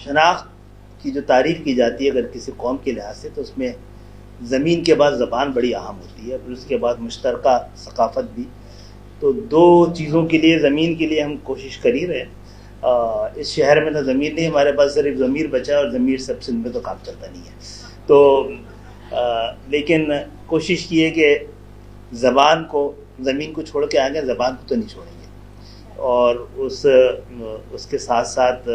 شناخت کی جو تعریف کی جاتی ہے اگر کسی قوم کے لحاظ سے، تو اس میں زمین کے بعد زبان بڑی اہم ہوتی ہے، پھر اس کے بعد مشترکہ ثقافت بھی. تو دو چیزوں کے لیے، زمین کے لیے ہم کوشش کر ہی رہے ہیں. اس شہر میں تو زمین نہیں، ہمارے پاس صرف ضمیر بچا ہے، اور ضمیر سب سندھ میں تو کام چلتا نہیں ہے. تو لیکن کوشش کی ہے کہ زبان کو، زمین کو چھوڑ کے آگے زبان کو تو نہیں چھوڑیں گے، اور اس کے ساتھ ساتھ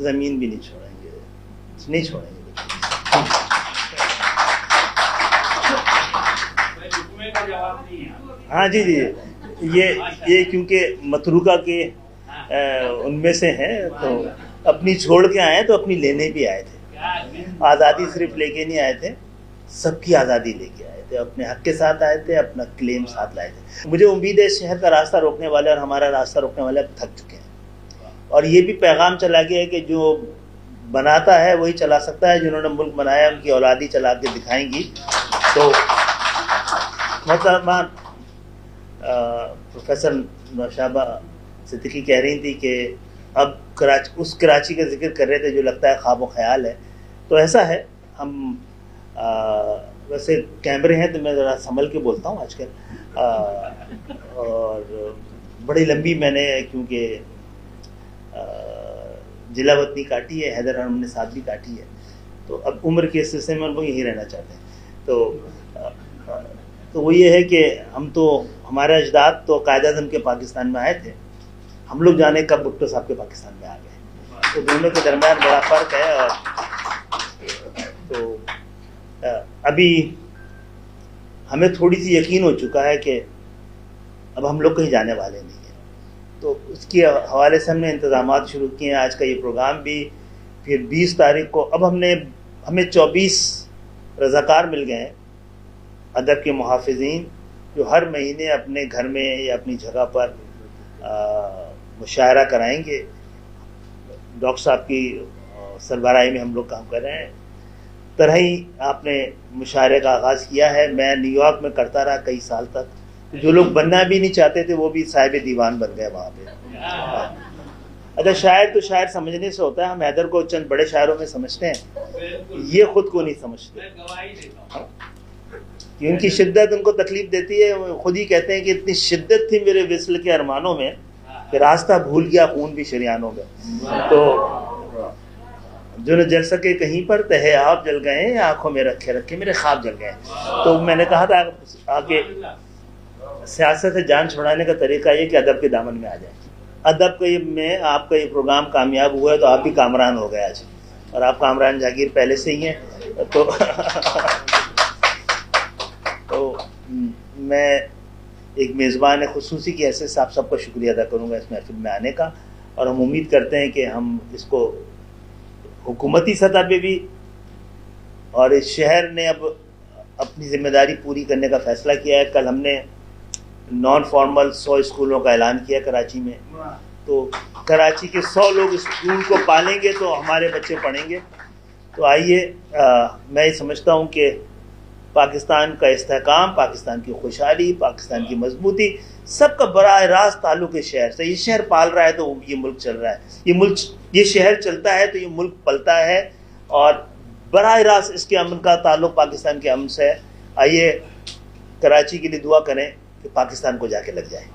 زمین بھی نہیں چھوڑیں گے. ہاں جی، یہ کیونکہ متروکہ کے ان میں سے ہیں، تو اپنی چھوڑ کے آئے تو اپنی لینے بھی آئے تھے. آزادی صرف لے کے نہیں آئے تھے، سب کی آزادی لے کے آئے تھے، اپنے حق کے ساتھ آئے تھے، اپنا کلیم ساتھ لائے تھے. مجھے امید ہے اس شہر کا راستہ روکنے والے اور ہمارا راستہ روکنے والے اب تھک چکے ہیں، اور یہ بھی پیغام چلا گیا ہے کہ جو بناتا ہے وہی چلا سکتا ہے. جنہوں نے ملک بنایا ان کی اولادی چلا کے دکھائیں گی. تو محترمہ پروفیسر نوشابہ صدیقی کہہ رہی تھی کہ اب اس کراچی کا ذکر کر رہے تھے جو لگتا ہے خواب و خیال ہے. تو ایسا ہے، ہم ویسے کیمرے ہیں تو میں ذرا سنبھل کے بولتا ہوں آج کل، اور بڑی لمبی میں نے کیونکہ ضلع وطنی کاٹی ہے، حیدر ہم نے ساتھ بھی کاٹی ہے، تو اب عمر کے اس حصے میں ان کو یہیں رہنا چاہتے ہیں. تو وہ یہ ہے کہ ہمارے اجداد تو قائد اعظم کے پاکستان میں آئے تھے، ہم لوگ جانے کب بھٹو صاحب کے پاکستان میں آ گئے. تو دونوں کے درمیان بڑا فرق ہے. اور تو ابھی ہمیں تھوڑی سی یقین ہو چکا ہے کہ اب ہم لوگ کہیں جانے والے نہیں ہیں. تو اس کے حوالے سے ہم نے انتظامات شروع کیے ہیں. آج کا یہ پروگرام بھی، پھر 20 تاریخ کو اب ہمیں 24 رضاکار مل گئے ہیں، ادب کے محافظین، جو ہر مہینے اپنے گھر میں یا اپنی جگہ پر مشاعرہ کرائیں گے. ڈاکٹر صاحب کی سربراہی میں ہم لوگ کام کر رہے ہیں. طرح ہی آپ نے مشاعرے کا آغاز کیا ہے. میں نیو یارک میں کرتا رہا کئی سال تک، جو لوگ بننا بھی نہیں چاہتے تھے وہ بھی صاحب دیوان بن گئے وہاں پہ. اچھا، شاعر تو شاعر سمجھنے سے ہوتا ہے. ہم حیدر کو چند بڑے شاعروں میں سمجھتے ہیں، یہ خود کو نہیں سمجھتے کہ ان کی شدت ان کو تکلیف دیتی ہے. خود ہی کہتے ہیں کہ اتنی شدت تھی میرے وصل کے ارمانوں میں کہ راستہ بھول گیا خون بھی شریانوں میں. تو جو نہ جل سکے کہیں پر تہے آپ جل گئے، آنکھوں میں رکھے رکھے میرے خواب جل گئے. تو میں نے کہا تھا آگے سیاست سے جان چھڑانے کا طریقہ یہ کہ ادب کے دامن میں آ جائیں. ادب میں آپ کا یہ پروگرام کامیاب ہوا ہے تو آپ بھی کامران ہو گئے آج، اور آپ کامران جاگیر پہلے سے ہی ہیں. تو میں ایک میزبان خصوصی کی حیثیت سے آپ سب کا شکریہ ادا کروں گا اس محفل میں آنے کا. اور ہم امید کرتے ہیں کہ ہم اس کو حکومتی سطح پہ بھی، اور اس شہر نے اب اپنی ذمہ داری پوری کرنے کا فیصلہ کیا ہے. کل ہم نے نان فارمل 100 اسکولوں کا اعلان کیا کراچی میں. تو کراچی کے 100 لوگ اسکول کو پالیں گے تو ہمارے بچے پڑھیں گے. تو آئیے، میں یہ سمجھتا ہوں کہ پاکستان کا استحکام، پاکستان کی خوشحالی، پاکستان کی مضبوطی، سب کا براہ راست تعلق ہے شہر سے. یہ شہر پال رہا ہے تو یہ ملک چل رہا ہے، یہ شہر چلتا ہے تو یہ ملک پلتا ہے، اور براہ راست اس کے امن کا تعلق پاکستان کے امن سے ہے. آئیے کراچی کے لیے دعا کریں کہ پاکستان کو جا کے لگ جائے.